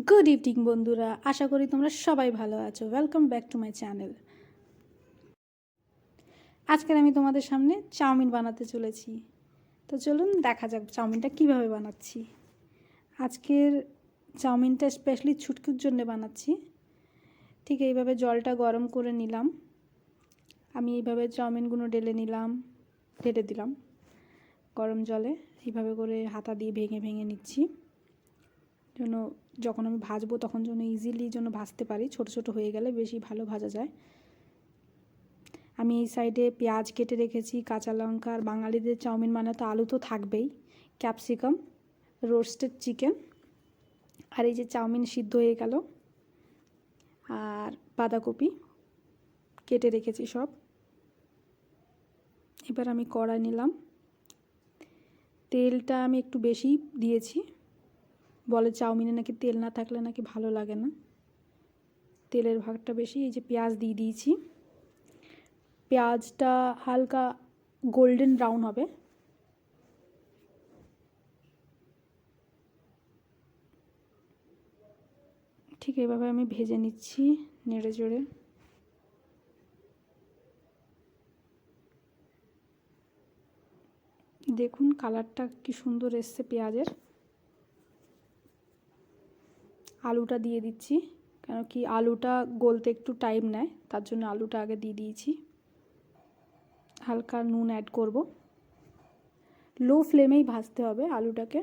Good evening বন্ধুরা, আশা করি তোমরা সবাই ভালো আছো। Welcome back to my channel. আজকের আমি তোমাদের সামনে চাউমিন বানাতে চলেছি। তো চলুন দেখা যাক চাউমিনটা কিভাবে বানাচ্ছি। আজকের চাউমিনটা স্পেশালি ছুটকুর জন্য বানাচ্ছি। ঠিক এইভাবে জলটা গরম করে নিলাম। আমি এইভাবে চাউমিনগুলো ঢেলে দিলাম গরম জলে। এইভাবে করে হাতা দিয়ে ভেঙে ভেঙে নিচ্ছি, যেন যখন আমি ভাজবো তখন যেন ইজিলি ভাজতে পারি। ছোট ছোট হয়ে গেলে বেশি ভালো ভাজা যায়। আমি এই সাইডে পেঁয়াজ কেটে রেখেছি, কাঁচা লঙ্কা, আর বাঙালিদের চাউমিন মানে তো আলু তো থাকবেই, ক্যাপসিকাম, রোস্টেড চিকেন, আর এই যে চাউমিন সিদ্ধ হয়ে গেল, আর বাঁধাকপি কেটে রেখেছি সব। এবার আমি কড়াই নিলাম। তেলটা আমি একটু বেশি দিয়েছি, বলে চাউমিনে নাকি তেল না থাকলে নাকি ভালো লাগে না, তেলের ভাগটা বেশি। এই যে পেঁয়াজ দিয়ে দিয়েছি, পেঁয়াজটা হালকা গোল্ডেন ব্রাউন হবে। ঠিক এইভাবে আমি ভেজে নিচ্ছি নেড়ে চড়ে। দেখুন কালারটা কি সুন্দর এসছে পেঁয়াজের। আলুটা দিয়ে দিচ্ছি, কেন কি আলুটা গলতে একটু টাইম নেয়, তার জন্য আলুটা আগে দিয়ে দিয়েছি। হালকা নুন অ্যাড করব। লো ফ্লেমেই ভাজতে হবে আলুটাকে।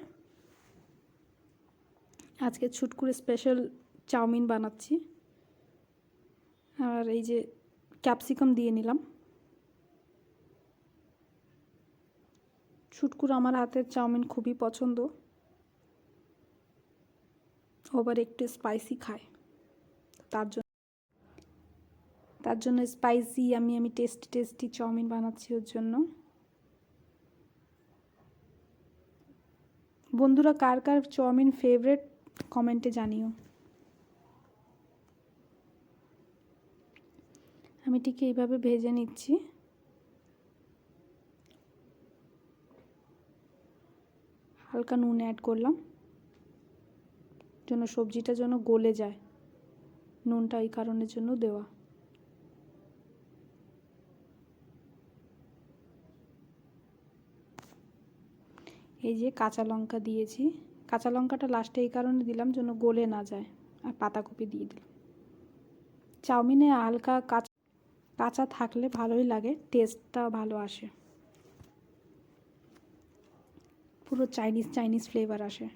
আজকে ছুটকুরে স্পেশাল চাউমিন বানাচ্ছি। আর এই যে ক্যাপসিকাম দিয়ে নিলাম। ছুটকুর আমার হাতের চাউমিন খুবই পছন্দ, ওবার একটু স্পাইসি খায়, তার জন্য স্পাইসি আমি টেস্টি চাউমিন বানাচ্ছি ওর জন্য। বন্ধুরা কার কার চাউমিন ফেভারিট কমেন্টে জানিও। আমি ঠিক এইভাবে ভেজে নিচ্ছি। হালকা নুন অ্যাড করলাম, যেন সবজিটা যেন গলে যায়, নুনটা এই কারণের জন্য দেওয়া। এই যে কাঁচা লঙ্কা দিয়েছি, কাঁচা লঙ্কাটা লাস্টে এই কারণে দিলাম যেন গলে না যায়। আর পাতাকপি দিয়ে দিলাম। চাউমিনে হালকা কাঁচা থাকলে ভালোই লাগে, টেস্টটা ভালো আসে, পুরো চাইনিজ ফ্লেভার আসে।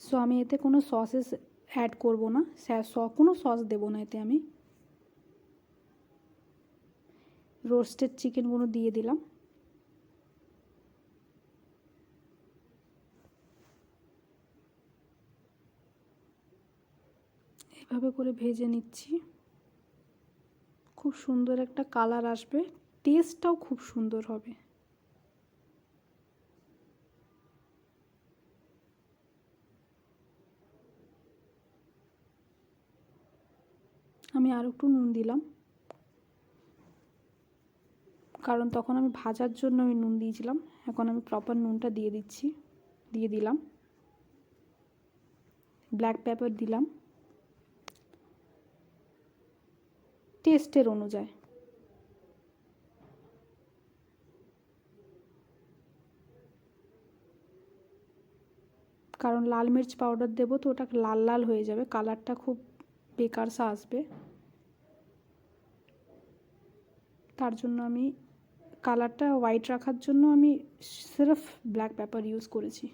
সো আমি এতে কোনো সসেস অ্যাড করব না, কোনো সস দেবো না এতে। আমি রোস্টেড চিকেনগুলো দিয়ে দিলাম। এভাবে করে ভেজে নিচ্ছি। খুব সুন্দর একটা কালার আসবে, টেস্টটাও খুব সুন্দর হবে। আমি আর একটু নুন দিলাম, কারণ তখন আমি ভাজার জন্য আমি নুন দিয়েছিলাম। এখন আমি প্রপার নুনটা দিয়ে দিলাম। ব্ল্যাক পেপার দিলাম টেস্টের অনুযায়ী। কারণ লাল মির্চ পাউডার দেবো তো ওটা লাল লাল হয়ে যাবে, কালারটা খুব বেকার সা আসবে। তার জন্য আমি কালারটা হোয়াইট রাখার জন্য আমি সির্ফ ব্ল্যাক পেপার ইউজ করেছি।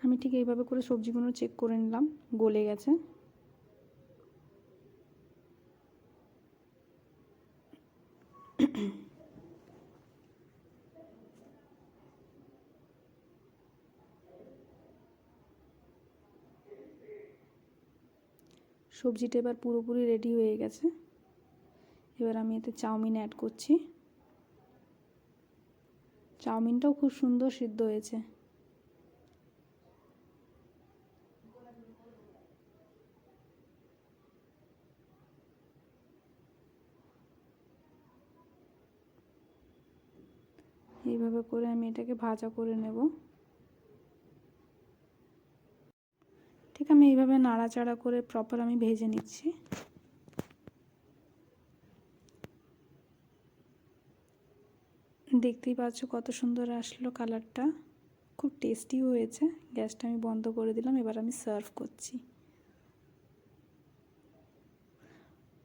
আমি ঠিক এইভাবে করে সবজিগুলো চেক করে নিলাম গলে গেছে। সবজিটা এবার পুরোপুরি রেডি হয়ে গেছে। এবার আমি এতে চাউমিন অ্যাড করছি। চাউমিনটাও খুব সুন্দর সিদ্ধ হয়েছে। এইভাবে করে আমি এটাকে ভাজা করে নেব। ঠিক আমি এইভাবে নাড়াচাড়া করে প্রপার আমি ভেজে নিচ্ছি। দেখতেই পাচ্ছ কত সুন্দর আসলো কালারটা, খুব টেস্টিও হয়েছে। গ্যাসটা আমি বন্ধ করে দিলাম, এবার আমি সার্ভ করছি।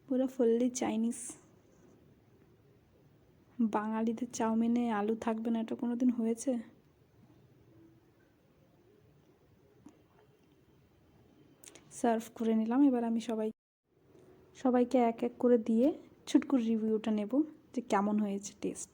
পুরো ফুললি চাইনিজ। বাঙালিদের চাউমিনে আলু থাকবে না, এটা কোনো দিন হয়েছে? সার্ভ করে নিলাম। এবার আমি সবাইকে এক এক করে দিয়ে ছুটকুর রিভিউটা নেব যে কেমন হয়েছে টেস্ট।